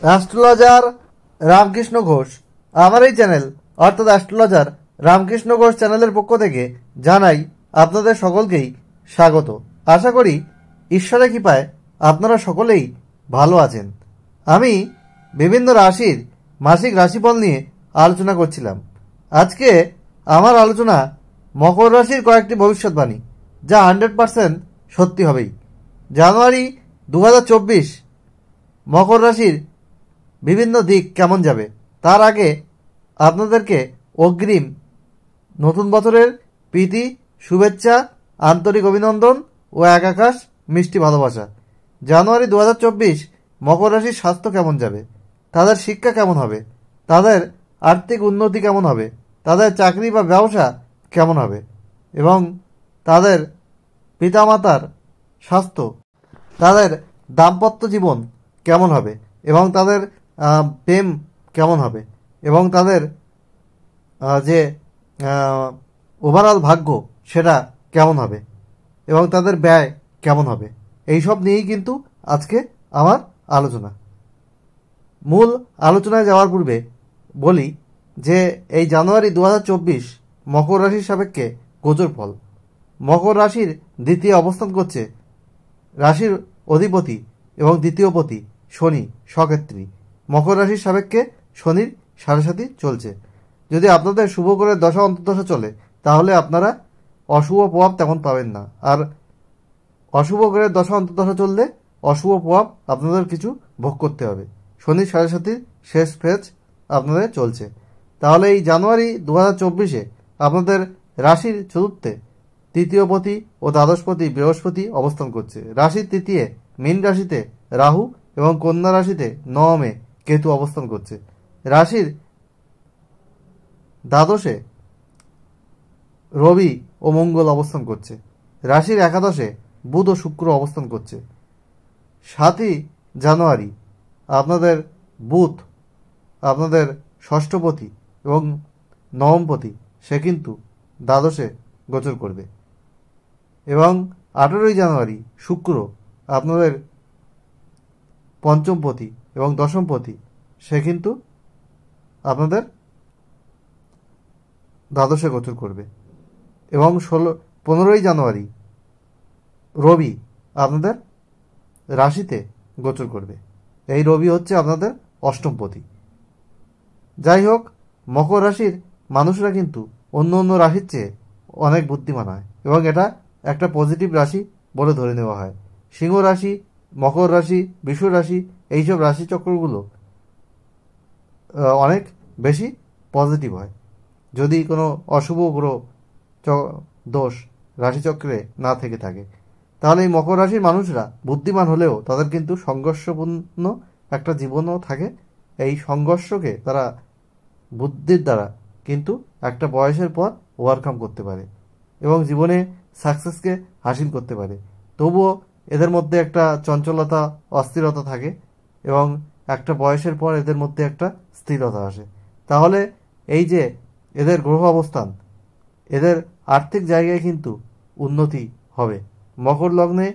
Astrologer Ramakrishna Ghosh আমার এই channel অর্থাৎ অ্যাস্ট্রোলজার রামকৃষ্ণ ঘোষ চ্যানেলের পক্ষ থেকে জানাই আপনাদের সকলকেই স্বাগত। আশা করি ঈশ্বরের কৃপায় আপনারা সকলেই ভালো আছেন। আমি বিভিন্ন রাশির মাসিক রাশিফল নিয়ে আলোচনা করছিলাম। আজকে আমার আলোচনা মকর রাশির কয়েকটি ভবিষ্যৎবাণী, যা 100% সত্যি হবেই। জানুয়ারি 2024 মকর রাশির বিভিন্ন দিক কেমন যাবে তার আগে আপনাদেরকে অগ্রিম নতুন বছরের প্রীতি, শুভেচ্ছা, আন্তরিক অভিনন্দন ও এক আকাশ মিষ্টি ভালোবাসা। জানুয়ারি 2024 মকর রাশির স্বাস্থ্য কেমন যাবে, তাদের শিক্ষা কেমন হবে, তাদের আর্থিক উন্নতি কেমন হবে, তাদের চাকরি বা ব্যবসা কেমন হবে এবং তাদের পিতামাতার স্বাস্থ্য, তাদের দাম্পত্য জীবন কেমন হবে এবং তাদের প্রেম কেমন হবে এবং তাদের যে ওভারঅল ভাগ্য সেটা কেমন হবে এবং তাদের ব্যয় কেমন হবে, এই সব নিয়েই কিন্তু আজকে আমার আলোচনা। মূল আলোচনায় যাওয়ার পূর্বে বলি যে এই জানুয়ারি 2024 মকর রাশির সাপেক্ষে গোচর ফল। মকর রাশির দ্বিতীয় অবস্থান করছে রাশির অধিপতি এবং দ্বিতীয় পতি শনি স্বক্ষেত্রী। মকর রাশির সাপেক্ষে শনির 7.5 চলছে। যদি আপনাদের শুভ গ্রহের দশা অন্তর্দশা চলে তাহলে আপনারা অশুভ প্রভাব তেমন পাবেন না, আর অশুভ গ্রহের দশা অন্তর্দশা চললে অশুভ প্রভাব আপনাদের কিছু ভোগ করতে হবে। শনির 7.5 শেষ ফেজ আপনাদের চলছে। তাহলে এই জানুয়ারি 2024 আপনাদের রাশির চতুর্থে তৃতীয়পতি ও দ্বাদশপতি বৃহস্পতি অবস্থান করছে। রাশির তৃতীয় মীন রাশিতে রাহু এবং কন্যা রাশিতে নবমে কেতু অবস্থান করছে। রাশির দ্বাদশে রবি ও মঙ্গল অবস্থান করছে। রাশির একাদশে বুধ ও শুক্র অবস্থান করছে। 7 জানুয়ারি আপনাদের বুধ আপনাদের ষষ্ঠপতি এবং নবমপতি সে কিন্তু দ্বাদশে গোচর করবে এবং 18 জানুয়ারি শুক্র আপনাদের পঞ্চমপতি এবং দশমপতি সে কিন্তু আপনাদের দ্বাদশে গোচর করবে এবং 15 জানুয়ারি রবি আপনাদের রাশিতে গোচর করবে। এই রবি হচ্ছে আপনাদের অষ্টমপতি। যাই হোক, মকর রাশির মানুষরা কিন্তু অন্য অন্য রাশির চেয়ে অনেক বুদ্ধিমান হয় এবং এটা একটা পজিটিভ রাশি বলে ধরে নেওয়া হয়। সিংহ রাশি, মকর রাশি, বৃষ রাশি এইসব রাশিচক্রগুলো অনেক বেশি পজিটিভ হয় যদি কোনো অশুভ গ্রহ দোষ রাশিচক্রে না থেকে থাকে। তাহলে এই মকর রাশির মানুষরা বুদ্ধিমান হলেও তাদের কিন্তু সংঘর্ষপূর্ণ একটা জীবনও থাকে। এই সংঘর্ষকে তারা বুদ্ধির দ্বারা কিন্তু একটা বয়সের পর ওভারকাম করতে পারে এবং জীবনে সাকসেসকে হাসিল করতে পারে। তবুও এদের মধ্যে একটা চঞ্চলতা, অস্থিরতা থাকে এবং একটা বয়সের পর এদের মধ্যে একটা স্থিরতা আসে। তাহলে এই যে এদের গ্রহ অবস্থান, এদের আর্থিক জায়গায় কিন্তু উন্নতি হবে। মকর লগ্নে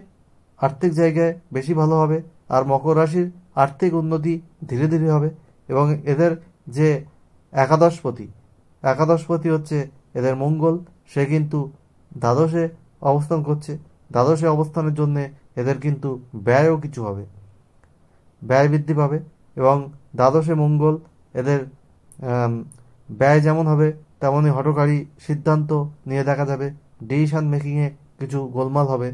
আর্থিক জায়গায় বেশি ভালো হবে আর মকর রাশির আর্থিক উন্নতি ধীরে ধীরে হবে এবং এদের যে একাদশপতি হচ্ছে এদের মঙ্গল, সে কিন্তু দ্বাদশে অবস্থান করছে। দ্বাদশে অবস্থানের জন্য এদের কিন্তু ব্যয়ও কিছু হবে, ব্যয় বৃদ্ধি পাবে এবং দ্বাদশে মঙ্গল এদের ব্যয় যেমন হবে তেমনই হঠকারী সিদ্ধান্ত নিয়ে দেখা যাবে, ডিসিশন মেকিংয়ে কিছু গোলমাল হবে,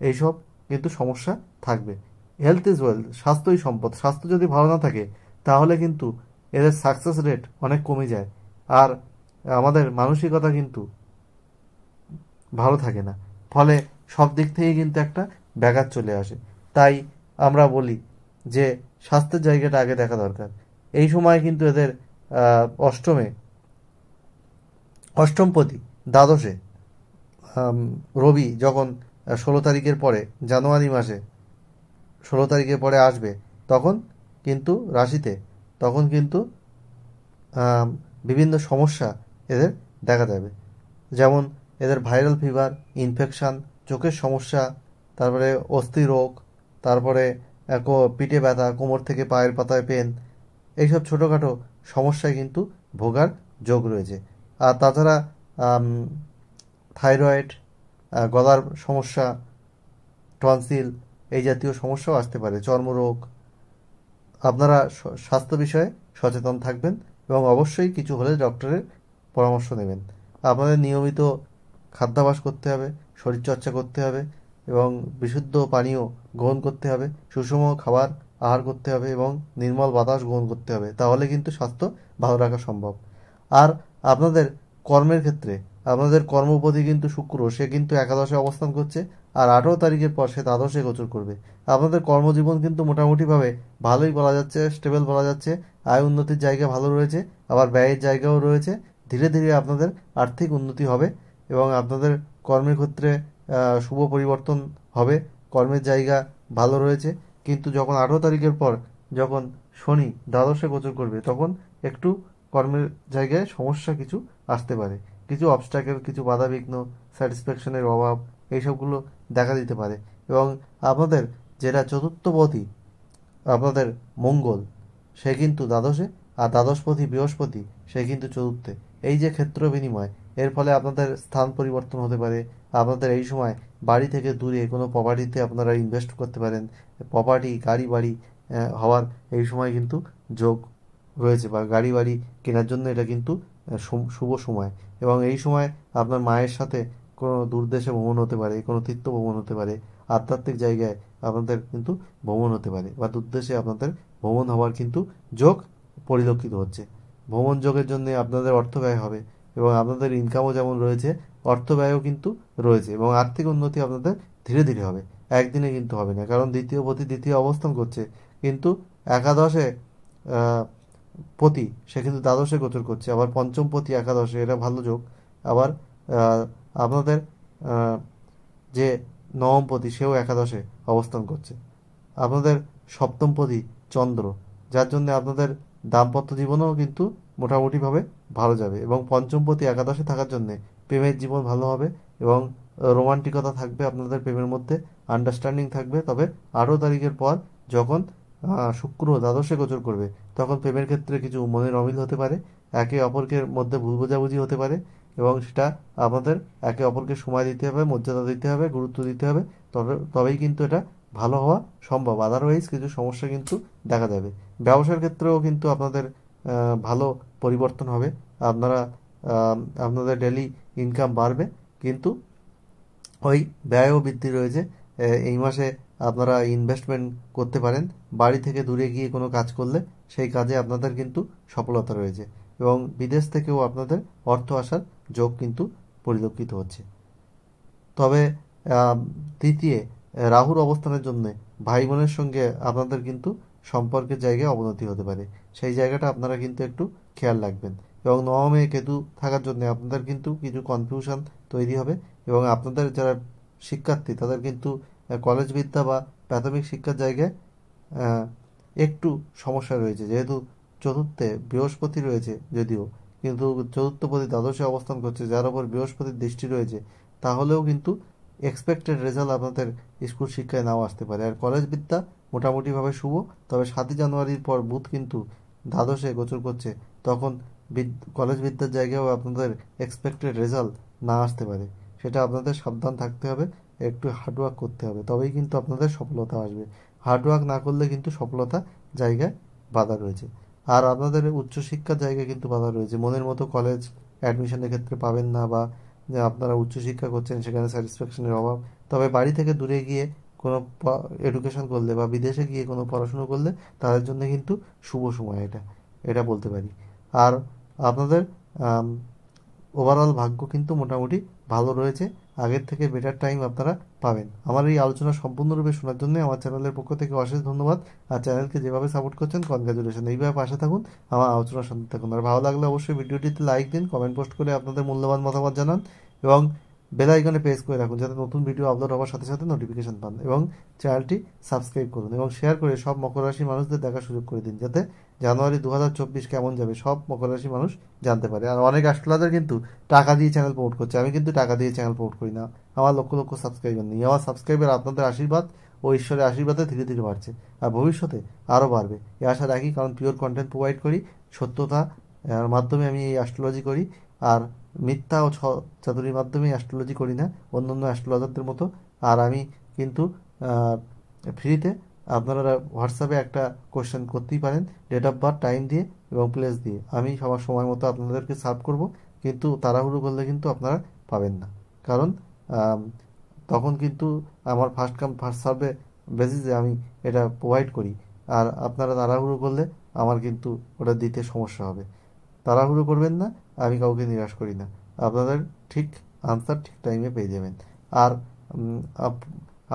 এইসব কিন্তু সমস্যা থাকবে। হেলথ ইজ ওয়েলথ, স্বাস্থ্যই সম্পদ। স্বাস্থ্য যদি ভালো না থাকে তাহলে কিন্তু এদের সাকসেস রেট অনেক কমে যায় আর আমাদের মানসিকতা কিন্তু ভালো থাকে না, ফলে সব দিক থেকে কিন্তু একটা ব্যাঘাত চলে আসে। তাই আমরা বলি যে স্বাস্থ্যের জায়গাটা আগে দেখা দরকার। এই সময় কিন্তু এদের অষ্টমপতি দ্বাদশে রবি যখন 16 তারিখের পরে, জানুয়ারি মাসে 16 তারিখের পরে আসবে, তখন কিন্তু রাশিতে বিভিন্ন সমস্যা এদের দেখা যাবে। যেমন এদের ভাইরাল ফিভার, ইনফেকশান, চোখের সমস্যা, তারপরে অস্থি রোগ, তারপরে পিঠে ব্যথা, কোমর থেকে পায়ের পাতায় পেন, এইসব ছোটোখাটো সমস্যায় কিন্তু ভোগার যোগ রয়েছে। আর তাছাড়া থাইরয়েড, গলার সমস্যা, টনসিল এই জাতীয় সমস্যাও আসতে পারে, চর্মরোগ। আপনারা স্বাস্থ্য বিষয়ে সচেতন থাকবেন এবং অবশ্যই কিছু হলে ডক্টরের পরামর্শ নেবেন। আপনাদের নিয়মিত খাদ্যাভ্যাস করতে হবে, শরীরচর্চা করতে হবে এবং বিশুদ্ধ পানীয় গ্রহণ করতে হবে, সুষম খাবার আহার করতে হবে এবং নির্মল বাতাস গ্রহণ করতে হবে। তাহলে কিন্তু স্বাস্থ্য ভালো রাখা সম্ভব। আর আপনাদের কর্মের ক্ষেত্রে আপনাদের কর্মপতি কিন্তু শুক্র, সে কিন্তু একাদশে অবস্থান করছে, আর 18 তারিখের পর সে দ্বাদশে গোচর করবে। আপনাদের কর্মজীবন কিন্তু মোটামুটিভাবে ভালোই বলা যাচ্ছে, স্টেবল বলা যাচ্ছে। আয় উন্নতির জায়গা ভালো রয়েছে, আবার ব্যয়ের জায়গাও রয়েছে। ধীরে ধীরে আপনাদের আর্থিক উন্নতি হবে এবং আপনাদের কর্মের ক্ষেত্রে শুভ পরিবর্তন হবে। কর্মের জায়গা ভালো রয়েছে, কিন্তু যখন 18 তারিখের পর যখন শনি দ্বাদশে গোচর করবে তখন একটু কর্মের জায়গায় সমস্যা কিছু আসতে পারে, কিছু অবস্ট্যাকেল, কিছু বাধাবিঘ্ন, স্যাটিসফ্যাকশনের অভাব এইসবগুলো দেখা দিতে পারে। এবং আপনাদের যেটা চতুর্থপতি আপনাদের মঙ্গল, সে কিন্তু দ্বাদশে, আর দ্বাদশপতি বৃহস্পতি সে কিন্তু চতুর্থে। এই যে ক্ষেত্র বিনিময়, এর ফলে আপনাদের স্থান পরিবর্তন হতে পারে। আপনাদের এই সময় বাড়ি থেকে দূরে কোনো প্রপার্টিতে আপনারা ইনভেস্ট করতে পারেন। প্রপার্টি, গাড়ি বাড়ি হওয়ার এই সময় কিন্তু যোগ রয়েছে, বা গাড়ি বাড়ি কেনার জন্য এটা কিন্তু শুভ সময়। এবং এই সময় আপনার মায়ের সাথে কোনো দূরদেশে ভ্রমণ হতে পারে, কোনো তীর্থ ভ্রমণ হতে পারে, আধ্যাত্মিক জায়গায় আপনাদের কিন্তু ভ্রমণ হতে পারে, বা দূরদেশে আপনাদের ভ্রমণ হওয়ার কিন্তু যোগ পরিলক্ষিত হচ্ছে। ভ্রমণ যোগের জন্য আপনাদের অর্থ ব্যয় হবে এবং আপনাদের ইনকামও যেমন রয়েছে, অর্থ ব্যয়ও কিন্তু রয়েছে, এবং আর্থিক উন্নতি আপনাদের ধীরে ধীরে হবে, একদিনে কিন্তু হবে না। কারণ দ্বিতীয় পতি দ্বিতীয় অবস্থান করছে, কিন্তু একাদশে পতি সে কিন্তু দ্বাদশে গোচর করছে, আবার পঞ্চম পতি একাদশে, এটা ভালো যোগ। আবার আপনাদের যে নবমপতি সেও একাদশে অবস্থান করছে। আপনাদের সপ্তমপতি চন্দ্র, যার জন্য আপনাদের দাম্পত্য জীবনেও কিন্তু মোটামুটিভাবে ভালো যাবে, এবং পঞ্চমপতি একাদশে থাকার জন্য প্রেমের জীবন ভালো হবে এবং রোমান্টিকতা থাকবে আপনাদের প্রেমের মধ্যে, আন্ডারস্ট্যান্ডিং থাকবে। তবে 18 তারিখের পর যখন শুক্র দ্বাদশে গোচর করবে তখন প্রেমের ক্ষেত্রে কিছু মনের অমিল হতে পারে, একে অপরকে মধ্যে ভুল বোঝাবুঝি হতে পারে, এবং সেটা আপনাদের একে অপরকে সময় দিতে হবে, মর্যাদা দিতে হবে, গুরুত্ব দিতে হবে। তবেই কিন্তু এটা ভালো হওয়া সম্ভব, আদারওয়াইজ কিছু সমস্যা কিন্তু দেখা যাবে। ব্যবসার ক্ষেত্রেও কিন্তু আপনাদের ভালো পরিবর্তন হবে। আপনারা আপনাদের ডেলি ইনকাম বাড়বে, কিন্তু ওই ব্যয়ও বৃদ্ধি রয়েছে। এই মাসে আপনারা ইনভেস্টমেন্ট করতে পারেন, বাড়ি থেকে দূরে গিয়ে কোনো কাজ করলে সেই কাজে আপনাদের কিন্তু সফলতা রয়েছে, এবং বিদেশ থেকেও আপনাদের অর্থ আসার যোগ কিন্তু পরিলক্ষিত হচ্ছে। তবে তৃতীয় রাহুর অবস্থানের জন্য ভাই বোনের সঙ্গে আপনাদের কিন্তু সম্পর্কের জায়গায় অবনতি হতে পারে, সেই জায়গাটা আপনারা কিন্তু একটু খেয়াল রাখবেন। এবং নবমে কেতু থাকার জন্য আপনাদের কিন্তু কিছু কনফিউশন তৈরি হবে, এবং আপনাদের যারা শিক্ষার্থী তাদের কিন্তু কলেজ বিদ্যা বা প্রাথমিক শিক্ষার জায়গায় একটু সমস্যা রয়েছে, যেহেতু চতুর্থে বৃহস্পতি রয়েছে যদিও, কিন্তু চতুর্থপতি দ্বাদশে অবস্থান করছে, যার উপর বৃহস্পতির দৃষ্টি রয়েছে, তাহলেও কিন্তু এক্সপেক্টেড রেজাল্ট আপনাদের স্কুল শিক্ষায় নাও আসতে পারে। আর কলেজ বিদ্যা মোটামুটিভাবে শুভ, তবে 7 জানুয়ারির পর বুধ কিন্তু দ্বাদশে গোচর করছে, তখন কলেজ বিদ্যার জায়গায়ও আপনাদের এক্সপেক্টেড রেজাল্ট না আসতে পারে। সেটা আপনাদের সাবধান থাকতে হবে, একটু হার্ডওয়ার্ক করতে হবে, তবেই কিন্তু আপনাদের সফলতা আসবে। হার্ডওয়ার্ক না করলে কিন্তু সফলতা জায়গায় বাধা রয়েছে। আর আপনাদের উচ্চশিক্ষার জায়গায় কিন্তু বাধা রয়েছে, মনের মতো কলেজ অ্যাডমিশনের ক্ষেত্রে পাবেন না, বা যে আপনারা উচ্চশিক্ষা করছেন সেখানে স্যাটিসফ্যাকশনের অভাব। তবে বাড়ি থেকে দূরে গিয়ে কোনো এডুকেশন করলে বা বিদেশে গিয়ে কোনো পড়াশুনো করলে তাদের জন্য কিন্তু শুভ সময়, এটা বলতে পারি। আর আপনাদের ওভারঅল ভাগ্য কিন্তু মোটামুটি ভালো রয়েছে, আগের থেকে বেটার টাইম আপনারা পাবেন। আমার এই আলোচনা সম্পূর্ণরূপে শোনার জন্য আমার চ্যানেলের পক্ষ থেকে অশেষ ধন্যবাদ। আর চ্যানেলকে যেভাবে সাপোর্ট করছেন কনগ্রাচুলেশন, এইভাবে পাশে থাকুন, আমার আলোচনা শুনতে থাকুন। আর ভালো লাগলে অবশ্যই ভিডিওটিতে লাইক দিন, কমেন্ট পোস্ট করে আপনাদের মূল্যবান মতামত জানান, এবং বেল আইকনে প্রেস করে রাখুন যাতে নতুন ভিডিও আপলোড হওয়ার সাথে সাথে নোটিফিকেশন পান, এবং চ্যানেলটি সাবস্ক্রাইব করুন এবং শেয়ার করে সব মকর রাশির মানুষদের দেখার সুযোগ করে দিন, যাতে জানুয়ারি 2024 কেমন যাবে সব মকর রাশি মানুষ জানতে পারে। আর অনেক অ্যাস্ট্রোলজার কিন্তু টাকা দিয়ে চ্যানেল প্রমোট করছে, আমি কিন্তু টাকা দিয়ে চ্যানেল প্রমোট করি না, আমার লক্ষ লক্ষ সাবস্ক্রাইবার নেই। আমার সাবস্ক্রাইবার আপনাদের আশীর্বাদ ও ও ঈশ্বরের আশীর্বাদে ধীরে ধীরে বাড়ছে, আর ভবিষ্যতে আরও বাড়বে এই আশা রাখি। কারণ পিওর কন্টেন্ট প্রোভাইড করি, সত্যতা মাধ্যমে আমি এই অ্যাস্ট্রোলজি করি, আর মিথ্যা ও চাতুরির মাধ্যমে অ্যাস্ট্রোলজি করি না অন্য অন্য অ্যাস্ট্রোলজারদের মতো। আর আমি কিন্তু ফ্রিতে আপনারা হোয়াটসঅ্যাপে একটা কোশ্চেন করতেই পারেন, ডেট অফ বার্থ, টাইম দিয়ে এবং প্লেস দিয়ে। আমি সবার সময় মতো আপনাদেরকে সার্ভ করব, কিন্তু তাড়াহুড়ো করলে কিন্তু আপনারা পাবেন না। কারণ তখন কিন্তু আমার ফার্স্ট কাম ফার্স্ট সার্ভে বেসিসে আমি এটা প্রোভাইড করি, আর আপনারা তাড়াহুড়ো করলে আমার কিন্তু ওটা দিতে সমস্যা হবে। তাড়াহুড়ো করবেন না, আমি কাউকে নিরাশ করি না, আপনাদের ঠিক আনসার ঠিক টাইমে পেয়ে যাবেন। আর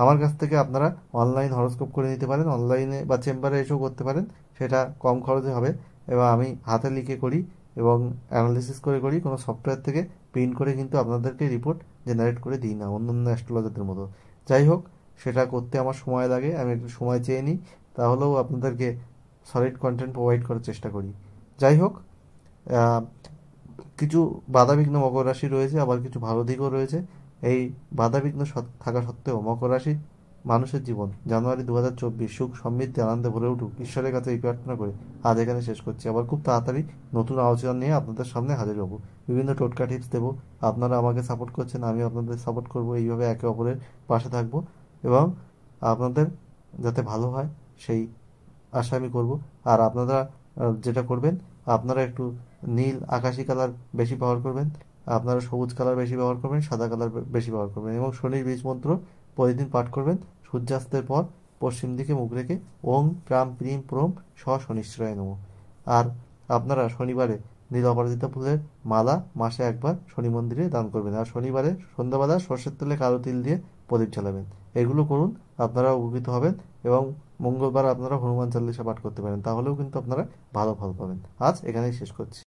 আমার কাছ থেকে আপনারা অনলাইন হরোস্কোপ করে নিতে পারেন, অনলাইনে বা চেম্বারে এসেও করতে পারেন, সেটা কম খরচে হবে। এবং আমি হাতে লিখে করি এবং অ্যানালিসিস করে করি, কোনো সফটওয়্যার থেকে প্রিন্ট করে কিন্তু আপনাদেরকে রিপোর্ট জেনারেট করে দিই না অন্য অন্য অ্যাস্ট্রোলজারদের মতো। যাই হোক, সেটা করতে আমার সময় লাগে, আমি একটু সময় চেয়ে নিই, তাহলেও আপনাদেরকে সলিড কন্টেন্ট প্রোভাইড করার চেষ্টা করি। যাই হোক, কিছু বাধাবিঘ্ন মকর রাশি রয়েছে, আবার কিছু ভালো দিকও রয়েছে। এই বাধাবিঘ্ন থাকা সত্ত্বেও মকর রাশি মানুষের জীবন জানুয়ারি 2024 সুখ সমৃদ্ধি আনন্দে ভরে উঠুক, ঈশ্বরের কাছে এই প্রার্থনা করে আজ এখানে শেষ করছি। আবার খুব তাড়াতাড়ি নতুন আলোচনা নিয়ে আপনাদের সামনে হাজির হব, বিভিন্ন টোটকা টিপস দেবো। আপনারা আমাকে সাপোর্ট করছেন, আমি আপনাদের সাপোর্ট করব, এইভাবে একে অপরের পাশে থাকবো এবং আপনাদের যাতে ভালো হয় সেই আশা আমি করব। আর আপনারা যেটা করবেন, আপনারা একটু নীল আকাশি কালার বেশি ব্যবহার করবেন, আপনারা সবুজ কালার বেশি ব্যবহার করবেন, সাদা কালার বেশি ব্যবহার করবেন, এবং শনির বীজ মন্ত্র প্রতিদিন পাঠ করবেন। সূর্যাস্তের পর পশ্চিম দিকে মুখ রেখে ওং প্রাম প্রিম প্রম শনিশ্চরায় নমঃ। আর আপনারা শনিবারে নীল অপরাজিতা ফুলের মালা মাসে একবার শনি মন্দিরে দান করবেন, আর শনিবারে সন্ধ্যাবেলা সর্ষের তেলে কালো তিল দিয়ে প্রদীপ জ্বালাবেন। এগুলো করুন, আপনারা উপকৃত হবেন। এবং মঙ্গলবার আপনারা হনুমান চালিসা পাঠ করতে পারেন, তাহলেও কিন্তু আপনারা ভালো ফল পাবেন। আজ এখানেই শেষ করছি।